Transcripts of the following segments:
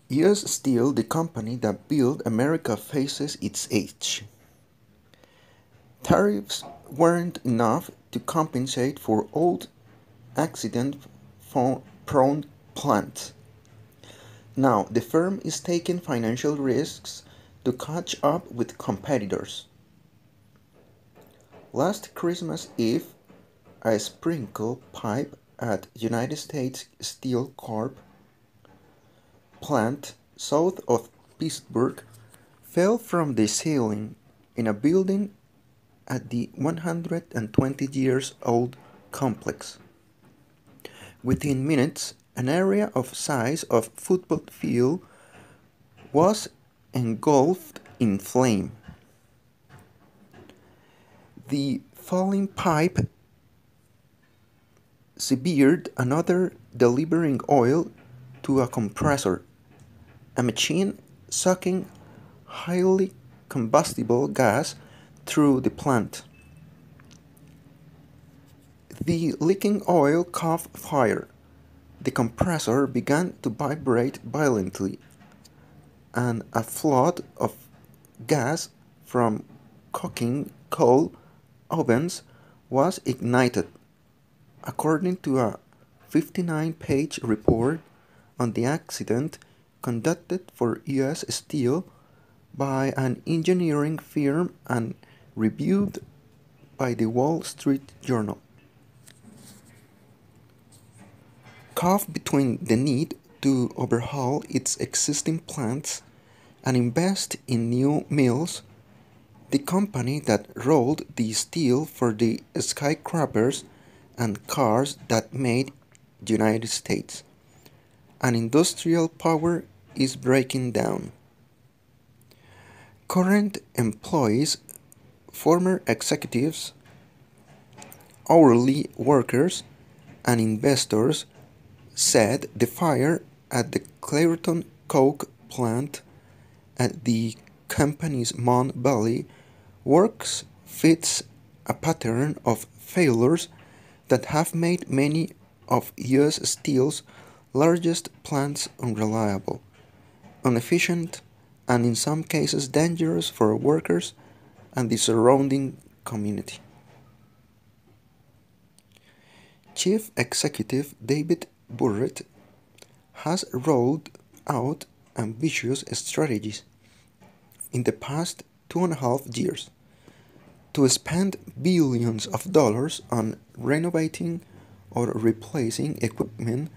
US Steel, the company that built America, faces its age. Tariffs weren't enough to compensate for old, accident-prone plants. Now the firm is taking financial risks to catch up with competitors. Last Christmas Eve, a sprinkle pipe at United States Steel Corp plant south of Pittsburgh fell from the ceiling in a building at the 120 years old complex. Within minutes, an area of size of football field was engulfed in flame. The falling pipe severed another, delivering oil to a compressor, a machine sucking highly combustible gas through the plant. The leaking oil caught fire. The compressor began to vibrate violently, and a flood of gas from cooking coal ovens was ignited, according to a 59-page report on the accident conducted for US Steel by an engineering firm and reviewed by the Wall Street Journal. Caught between the need to overhaul its existing plants and invest in new mills, the company that rolled the steel for the skyscrapers and cars that made the United States, and industrial power is breaking down. Current employees, former executives, hourly workers, and investors said the fire at the Clairton Coke plant at the company's Mon Valley Works fits a pattern of failures that have made many of US Steel's largest plants unreliable, inefficient, and in some cases dangerous for workers and the surrounding community. Chief Executive David Burritt has rolled out ambitious strategies in the past 2.5 years to spend billions of dollars on renovating or replacing equipment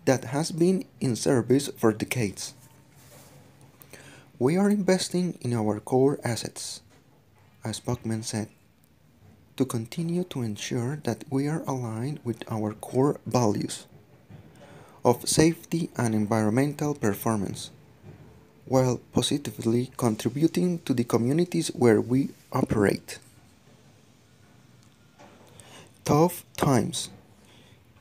that has been in service for decades. We are investing in our core assets, a spokesman said, to continue to ensure that we are aligned with our core values of safety and environmental performance, while positively contributing to the communities where we operate. Tough times.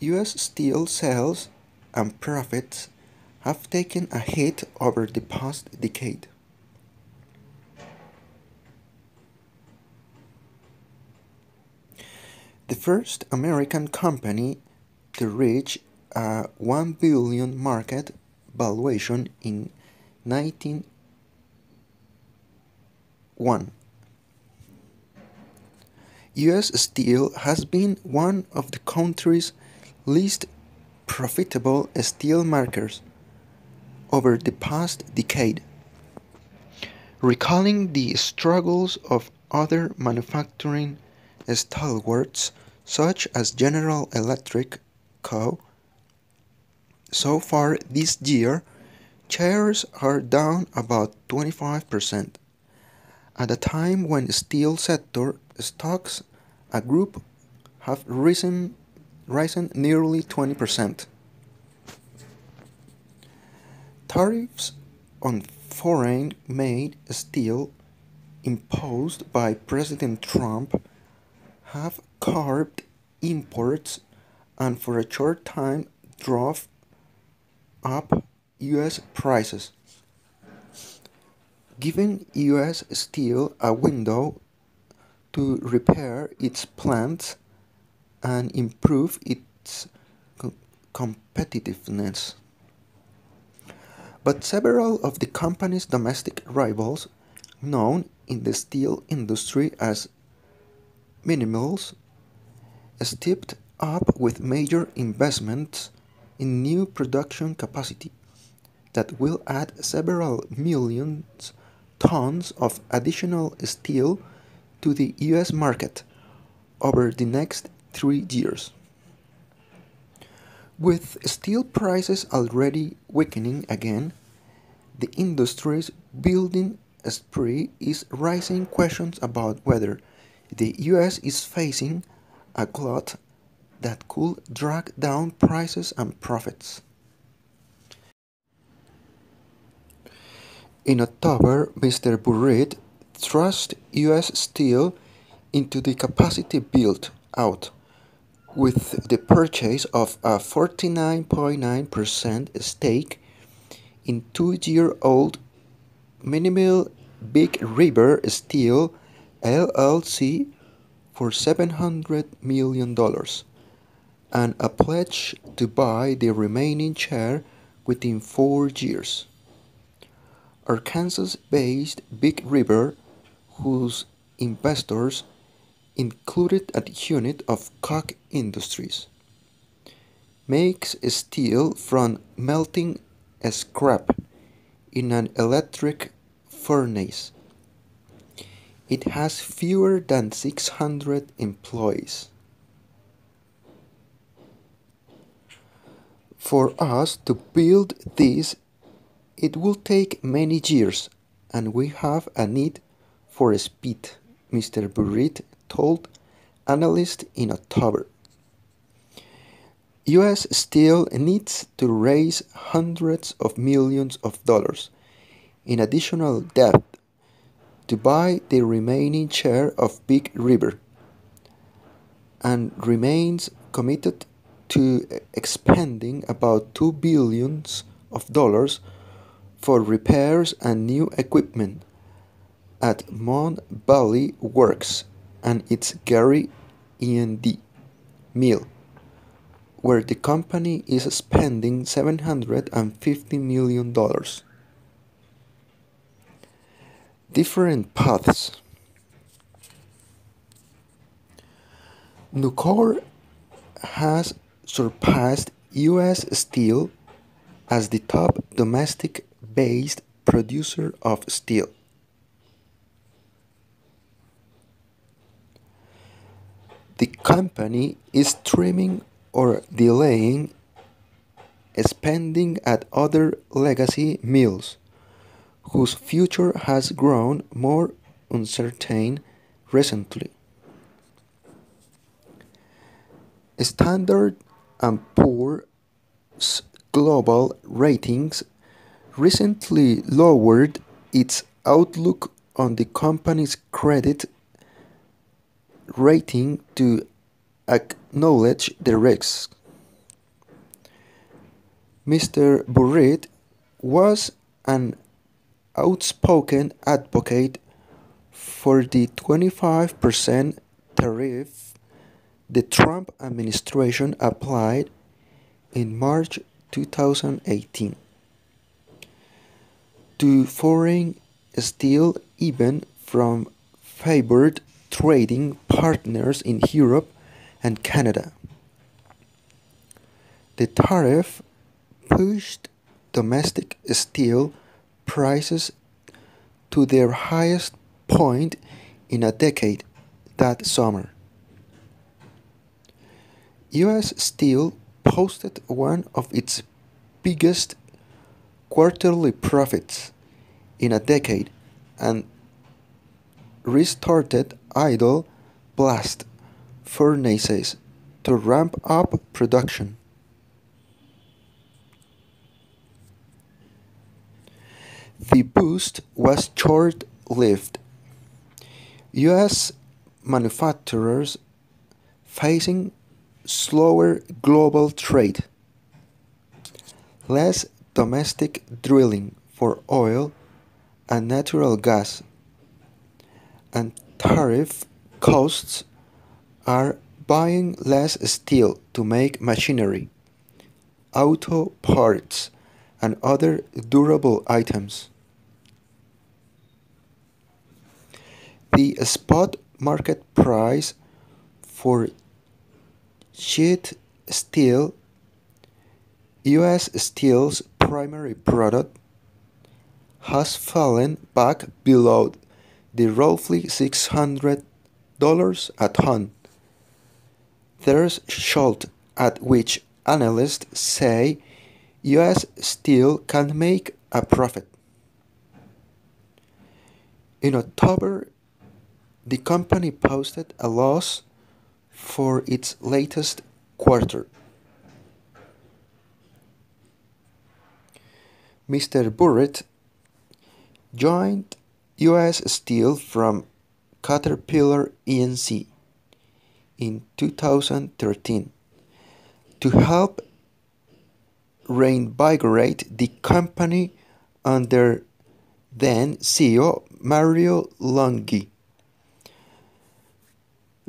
US steel sales and profits have taken a hit over the past decade. The first American company to reach a 1 billion market valuation in 1901. US Steel has been one of the country's least profitable steel makers over the past decade, recalling the struggles of other manufacturing stalwarts such as General Electric Co. So far this year, shares are down about 25%, at a time when steel sector stocks a group have risen nearly 20%. Tariffs on foreign-made steel imposed by President Trump have curbed imports and for a short time drove up US prices, giving US Steel a window to repair its plants and improve its competitiveness. But several of the company's domestic rivals, known in the steel industry as minimills, stepped up with major investments in new production capacity that will add several million tons of additional steel to the US market over the next 3 years. With steel prices already weakening again, the industry's building spree is raising questions about whether the US is facing a glut that could drag down prices and profits. In October, Mr. Burritt thrust US Steel into the capacity built out with the purchase of a 49.9% stake in 2-year-old Minimill Big River Steel LLC for $700 million and a pledge to buy the remaining share within 4 years. Arkansas-based Big River, whose investors included a unit of Koch Industries, makes steel from melting scrap in an electric furnace. It has fewer than 600 employees. For us to build this, it will take many years, and we have a need for speed, Mr. Burritt told analysts in October. US Steel needs to raise hundreds of millions of dollars in additional debt to buy the remaining share of Big River and remains committed to expending about $2 billion for repairs and new equipment at Mon Valley Works and its Gary E&D mill, where the company is spending $750 million. Different paths. Nucor has surpassed US Steel as the top domestic-based producer of steel. The company is trimming or delaying spending at other legacy mills, whose future has grown more uncertain recently. Standard & Poor's Global Ratings recently lowered its outlook on the company's credit rating to acknowledge the risks. Mr. Burritt was an outspoken advocate for the 25% tariff the Trump administration applied in March 2018 to foreign steel, even from favored trading partners in Europe and Canada. The tariff pushed domestic steel prices to their highest point in a decade that summer. US Steel posted one of its biggest quarterly profits in a decade and restarted idle blast furnaces to ramp up production. The boost was short-lived. US manufacturers facing slower global trade, less domestic drilling for oil and natural gas, and tariff costs are buying less steel to make machinery, auto parts, and other durable items. The spot market price for sheet steel, U.S. Steel's primary product, has fallen back below the roughly $600 a ton threshold at which analysts say U.S. Steel can make a profit. In October, the company posted a loss for its latest quarter. Mr. Burritt joined U.S. Steel from Caterpillar Inc. in 2013 to help reinvigorate the company under then CEO Mario Longhi.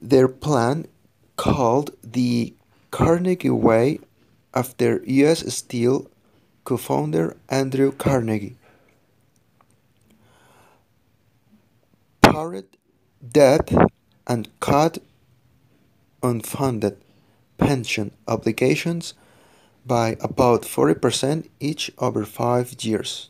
Their plan, called the Carnegie Way after U.S. Steel co-founder Andrew Carnegie, pared debt and cut unfunded pension obligations by about 40% each over 5 years.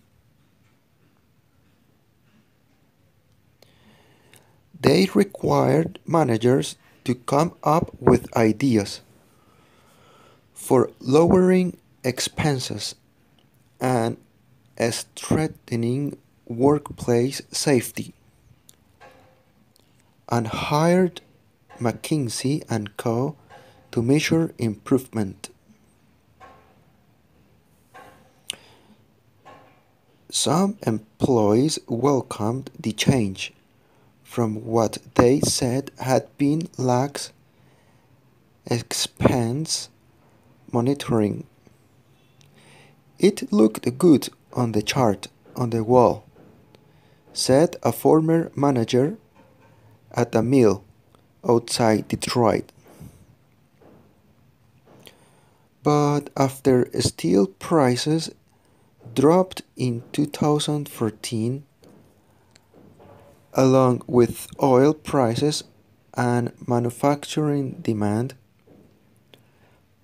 They required managers to come up with ideas for lowering expenses and strengthening workplace safety, and hired McKinsey & Co. to measure improvement. Some employees welcomed the change from what they said had been lax expense monitoring. "It looked good on the chart on the wall," said a former manager at a mill outside Detroit. But after steel prices dropped in 2014, along with oil prices and manufacturing demand,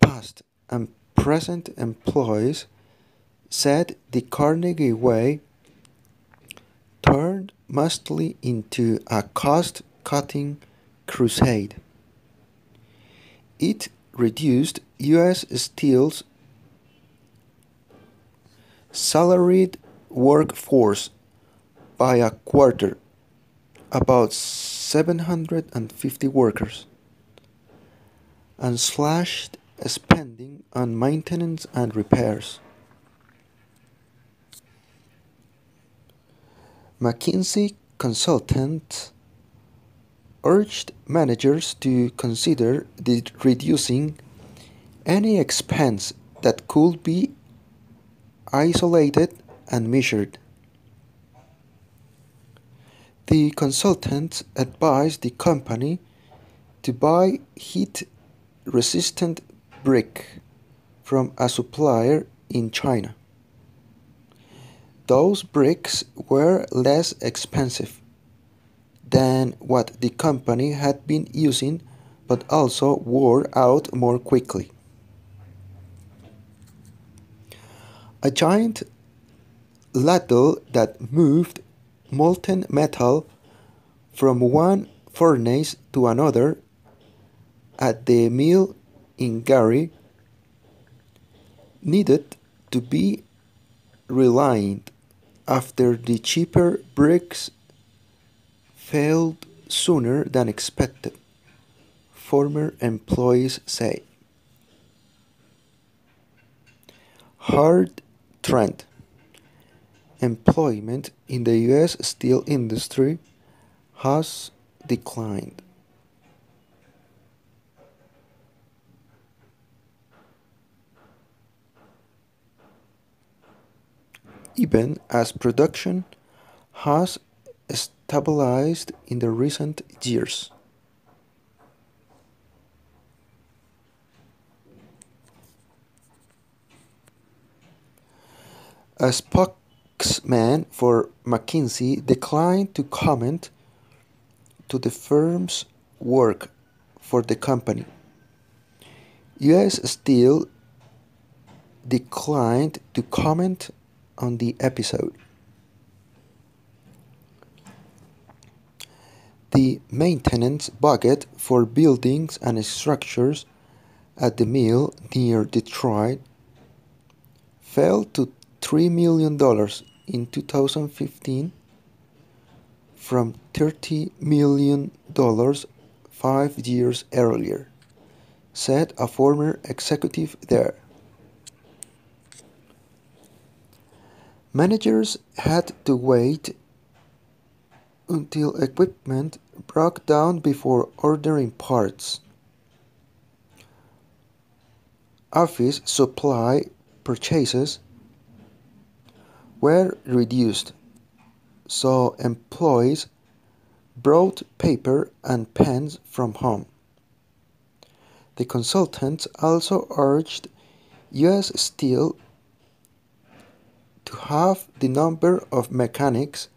past and present employees said the Carnegie Way turned mostly into a cost-cutting crusade. It reduced U.S. Steel's salaried workforce by a quarter, about 750 workers, and slashed spending on maintenance and repairs. McKinsey consultants urged managers to consider reducing any expense that could be isolated and measured. The consultants advised the company to buy heat-resistant brick from a supplier in China. Those bricks were less expensive than what the company had been using, but also wore out more quickly. A giant ladle that moved molten metal from one furnace to another at the mill in Gary needed to be relined after the cheaper bricks failed sooner than expected, former employees say. Hard trend. Employment in the U.S. steel industry has declined. Even as production has stabilized in the recent years. A spokesman for McKinsey declined to comment to the firm's work for the company. U.S. Steel declined to comment on the episode. The maintenance budget for buildings and structures at the mill near Detroit fell to $3 million in 2015 from $30 million 5 years earlier, said a former executive there. Managers had to wait until equipment broke down before ordering parts. Office supply purchases were reduced, so employees brought paper and pens from home. The consultants also urged U.S. Steel to halve the number of mechanics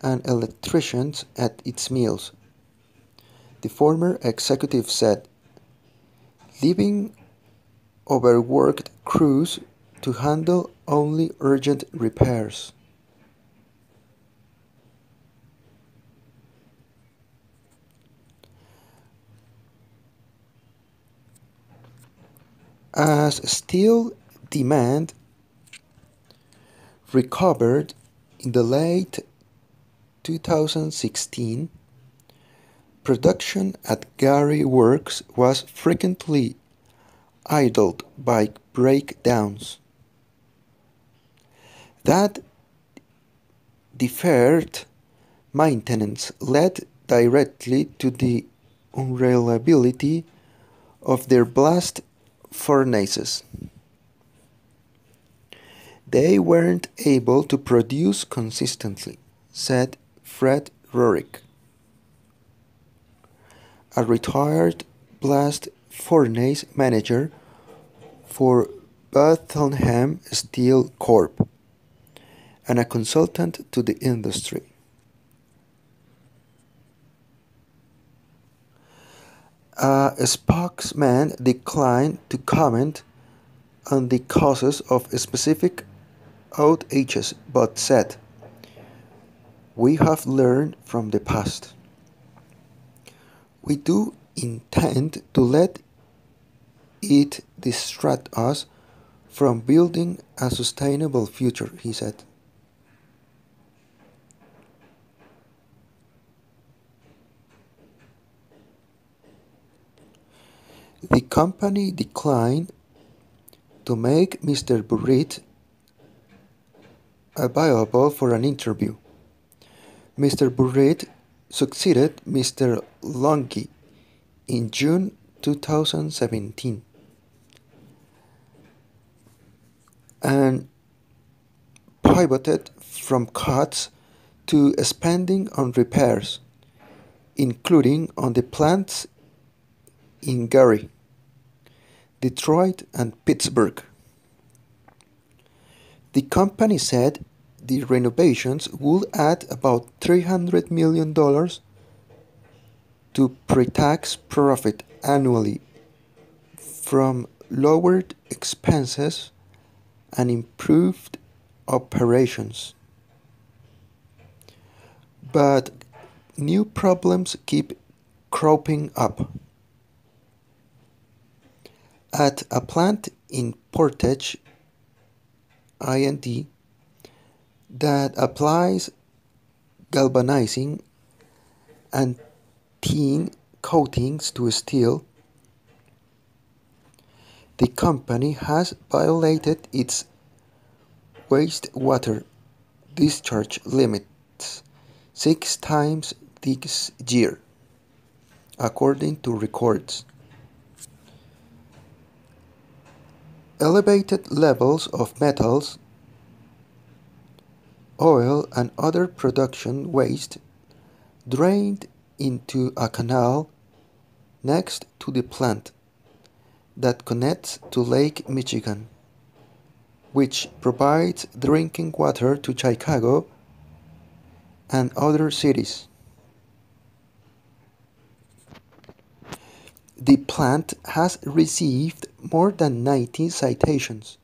and electricians at its mills. The former executive said, leaving overworked crews to handle only urgent repairs. As steel demand recovered in the late 2016, production at Gary Works was frequently idled by breakdowns. That deferred maintenance led directly to the unreliability of their blast furnaces. They weren't able to produce consistently, said Fred Rohrig, a retired blast furnace manager for Bethlehem Steel Corp. And a consultant to the industry. A spokesman declined to comment on the causes of specific outages but said, "We have learned from the past. We do intend to let it distract us from building a sustainable future," he said. The company declined to make Mr. Burritt available for an interview. Mr. Burritt succeeded Mr. Lungi in June 2017 and pivoted from cuts to spending on repairs, including on the plants in Gary, Detroit, and Pittsburgh. The company said the renovations would add about $300 million to pre-tax profit annually from lowered expenses and improved operations. But new problems keep cropping up. At a plant in Portage, IND, that applies galvanizing and tin coatings to steel, the company has violated its wastewater discharge limits 6 times this year, according to records. Elevated levels of metals, oil, and other production waste drained into a canal next to the plant that connects to Lake Michigan. which provides drinking water to Chicago and other cities. The plant has received more than 90 citations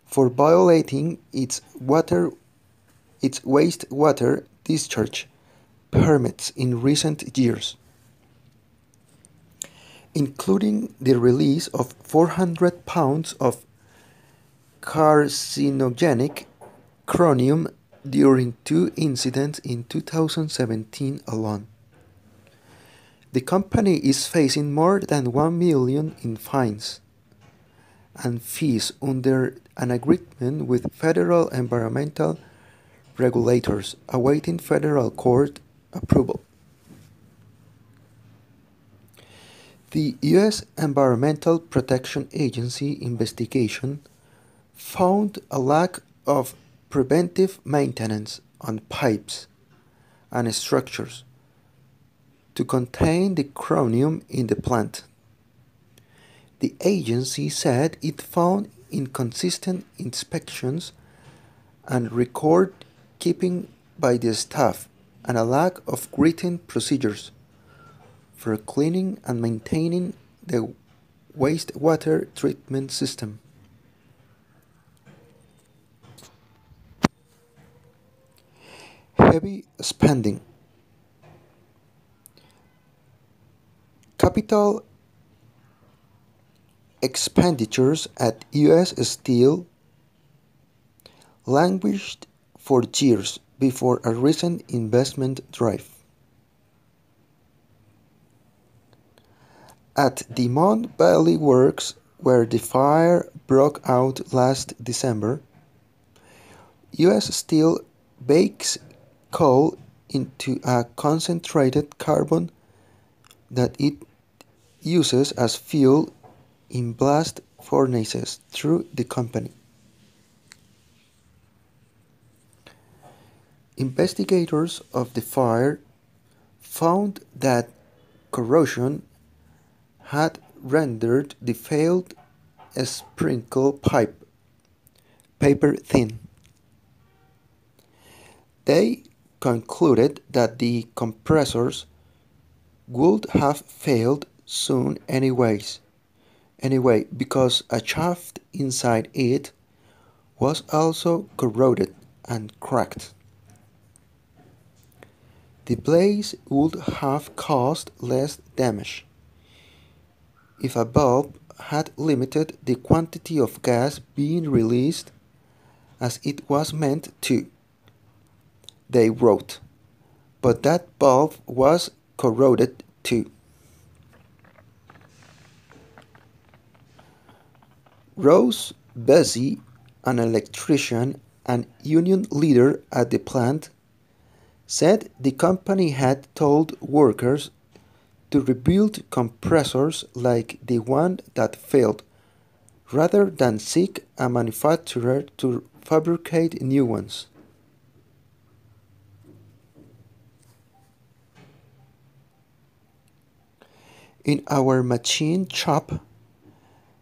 for violating its wastewater discharge permits in recent years, including the release of 400 pounds of carcinogenic chromium during two incidents in 2017 alone. The company is facing more than 1 million in fines and fees under an agreement with federal environmental regulators awaiting federal court approval. The U.S. Environmental Protection Agency investigation found a lack of preventive maintenance on pipes and structures to contain the chromium in the plant. The agency said it found inconsistent inspections and record keeping by the staff and a lack of written procedures for cleaning and maintaining the wastewater treatment system. Heavy spending. Capital expenditures at U.S. Steel languished for years before a recent investment drive. At the Mon Valley Works, where the fire broke out last December, U.S. Steel bakes coal into a concentrated carbon that it uses as fuel in blast furnaces through the company. Investigators of the fire found that corrosion had rendered the failed sprinkle pipe paper thin. They concluded that the compressors would have failed soon anyway because a shaft inside it was also corroded and cracked. The blaze would have caused less damage if a bulb had limited the quantity of gas being released as it was meant to, they wrote, but that bulb was corroded too. Rose Bessie, an electrician and union leader at the plant, said the company had told workers to rebuild compressors like the one that failed, rather than seek a manufacturer to fabricate new ones. In our machine shop,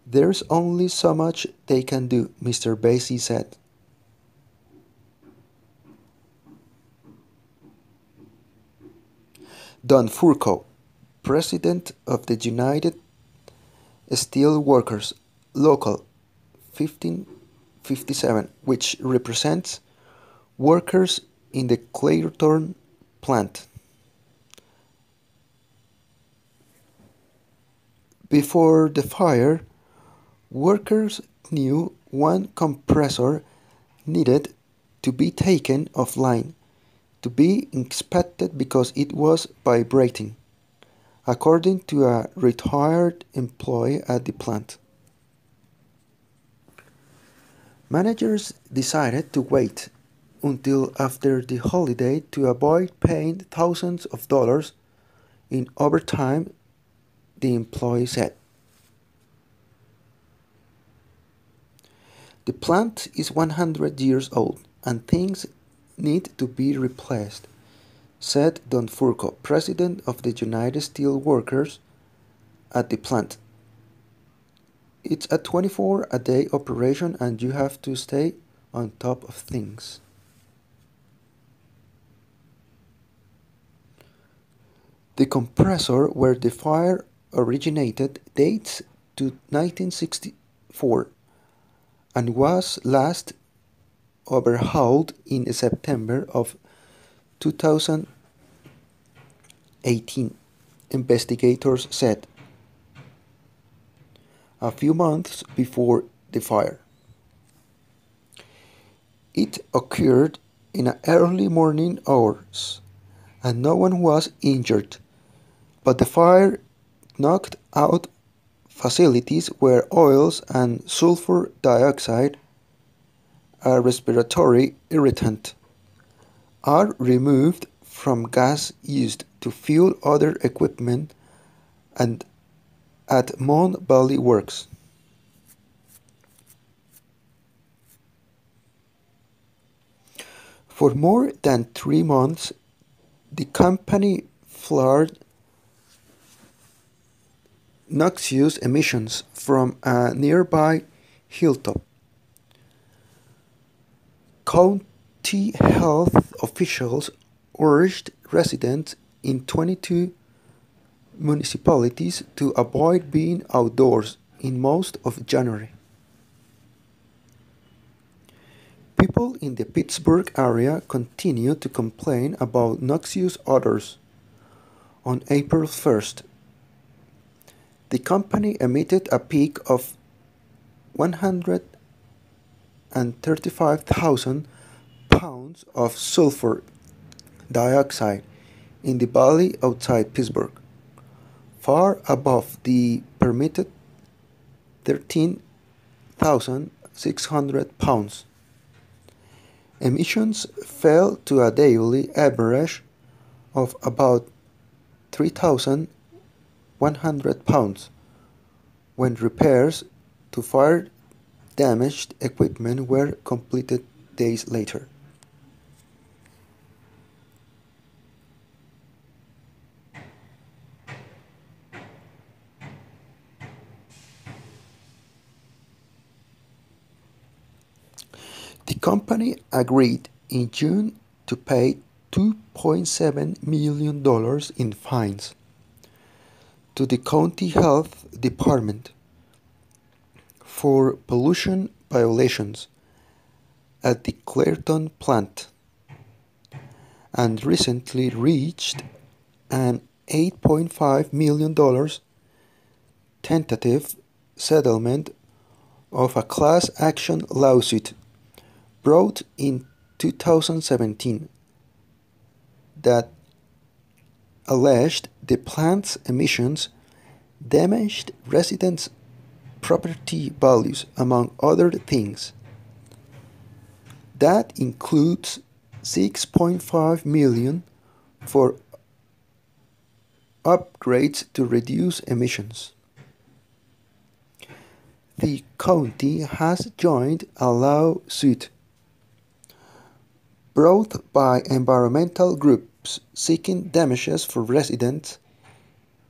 there's only so much they can do, Mr. Bessie said. Don Furco, president of the United Steelworkers Local 1557, which represents workers in the Clayton plant. Before the fire, workers knew one compressor needed to be taken offline to be inspected because it was vibrating, according to a retired employee at the plant. Managers decided to wait until after the holiday to avoid paying thousands of dollars in overtime, the employee said. The plant is 100 years old and things need to be replaced, said Don Furco, president of the United Steelworkers at the plant. it's a 24-a-day operation and you have to stay on top of things. The compressor where the fire originated dates to 1964 and was last overhauled in September of 2018, investigators said, a few months before the fire. It occurred in the early morning hours, and no one was injured, but the fire knocked out facilities where oils and sulfur dioxide, a respiratory irritant, are removed from gas used to fuel other equipment and at Mon Valley Works. For more than 3 months, the company flared noxious emissions from a nearby hilltop. County health officials urged residents in 22 municipalities to avoid being outdoors in most of January. People in the Pittsburgh area continued to complain about noxious odors. On April 1st, the company emitted a peak of 135,000 pounds of sulfur dioxide in the valley outside Pittsburgh, far above the permitted 13,600 pounds. Emissions fell to a daily average of about 3,100 pounds when repairs to fire-damaged equipment were completed days later. The company agreed in June to pay $2.7 million in fines to the county health department for pollution violations at the Clairton plant, and recently reached an $8.5 million tentative settlement of a class action lawsuit brought in 2017 that alleged the plant's emissions damaged residents' property values, among other things. That includes $6.5 million for upgrades to reduce emissions. The county has joined a lawsuit brought by environmental groups seeking damages for residents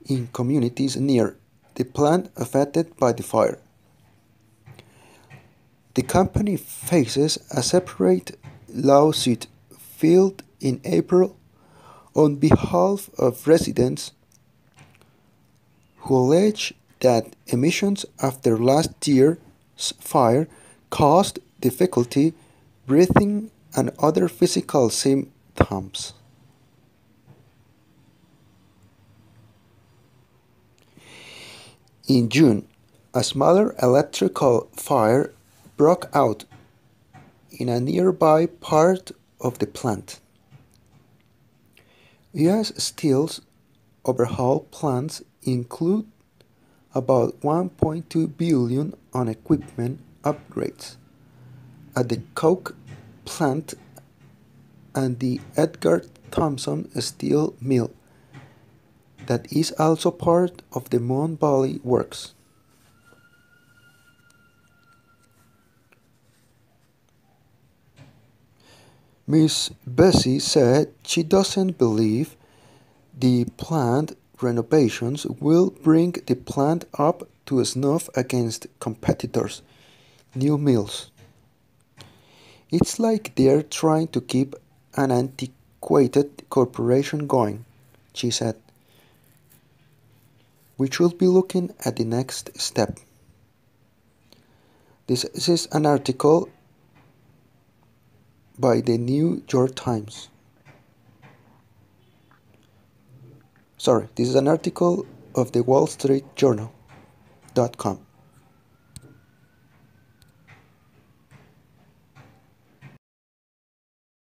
in communities near the plant affected by the fire. The company faces a separate lawsuit filed in April on behalf of residents who allege that emissions after last year's fire caused difficulty breathing and other physical symptoms. In June, a smaller electrical fire broke out in a nearby part of the plant. U.S. Steel's overhaul plans include about $1.2 billion on equipment upgrades at the Coke plant and the Edgar Thomson steel mill that is also part of the Mon Valley Works. Ms. Bessie said she doesn't believe the planned renovations will bring the plant up to to snuff against competitors' new meals. It's like they're trying to keep an antiquated corporation going, she said. We should be looking at the next step. This is an article by the New York Times. Sorry, this is an article of the Wall Street Journal.com.